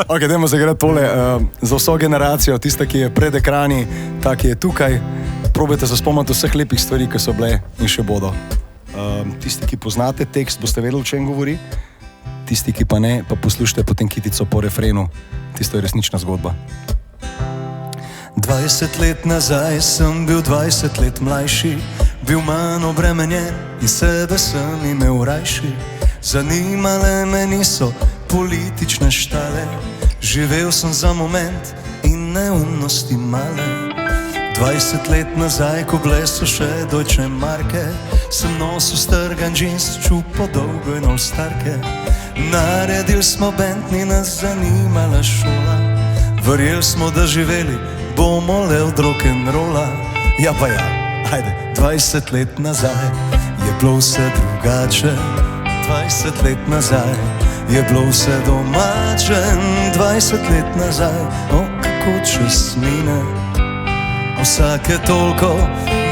Ok, dajmo zagrati tole. Za vso generacijo, tista, ki je pred ekrani, ta, ki je tukaj, probajte se spomniti vseh lepih stvari, ki so bile in še bodo. Tisti, ki poznate tekst, boste vedeli, o čem govori. Tisti, ki pa ne, pa poslušajte potem kitico po refrenu. Tisto je resnična zgodba. 20 let nazaj sem bil 20 let mlajši, bil manj obremenjen in sebe sem imel rajši. Zanimale me niso politične štale, živel sem za moment in neumnosti male. 20 let nazaj, ko bile so še Deutsche Marke, sem nosil strgan džins, čupo dolgo in ostarke. Naredili smo bend, ni nas zanimala šola, verjeli smo, da živeli bomo le od rock'n'rolla. Ja pa ja, ajde, 20 let nazaj je bilo vse drugače. 20 let nazaj je bilo vse domače. 20 let nazaj, o kako čas mine. Vsake toliko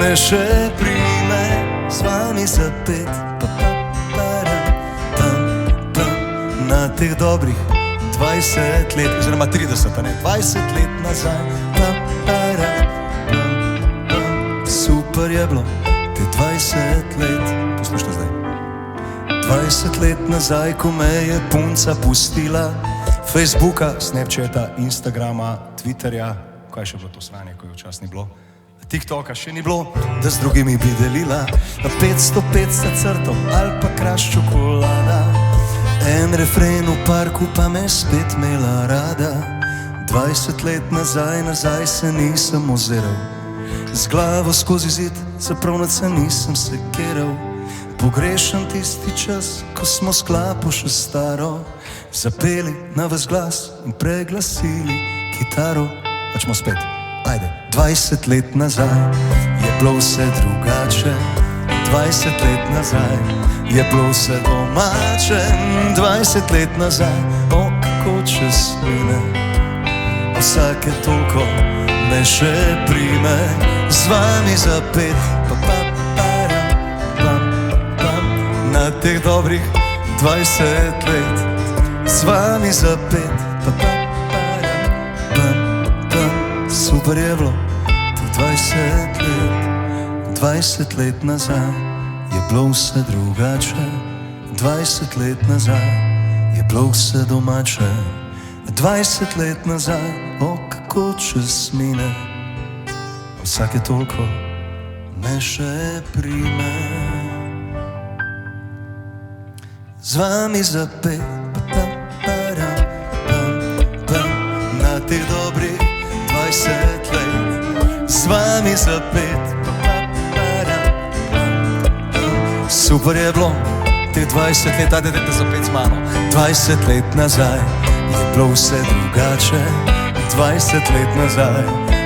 me še prime, z vami zapet, na teh dobrih 20 let, oziroma 30, ne, 20 let nazaj, super je bilo te 20 let, poslušajte zdaj. 20 let nazaj, ko me je punca pustila, Facebooka, Snapchata, Instagrama, Twitterja, kaj še bilo to sranje, ko je včasih ni bilo, TikToka še ni bilo, da z drugimi bi delila 505 za crto ali pa kraš čokolada. En refren v parku pa me spet imela rada. 20 let nazaj se nisem oziral, z glavo skozi zid, zaprav nad se nisem sekiral. Pogrešam tisti čas, ko smo s klapo še staro zapeli na ves glas in preglasili kitaro. Začmo spet, ajde. 20 let nazaj je bilo vse drugače. 20 let nazaj je bilo vse domače. 20 let nazaj, o kako čas mine. Vsake toliko me še prime, z vami zapet, na teh dobrih 20 let, z vami zapet, super je bilo teh 20 let. 20 let nazaj je bilo vse drugače. 20 let nazaj je bilo vse domače. 20 let nazaj, o kako čas mine. Vsake toliko me še prime, z vami zapet, na teh dobrih 20 let, z vami zapet. Super je bilo te 20 let, ajde dajte zapet z mano. 20 let nazaj je bilo vse drugače. 20 let nazaj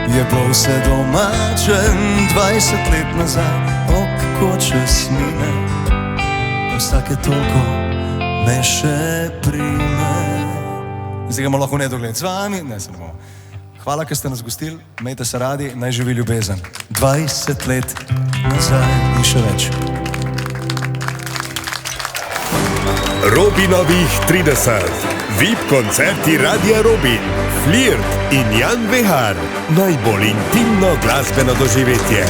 je bilo vse domače. 20 let nazaj, o kako čas mine. Vsake toliko me še prime. Zdaj ga lahko nedogled z vami, ne se ne bomo. Hvala, ker ste nas gostili, imejte se radi, naj živi ljubezen. 20 let nazaj in še več. Robinovih 30. VIP koncerti Radia Robin, Flirt in Jan Vehar. Najbolj intimno glasbeno doživetje.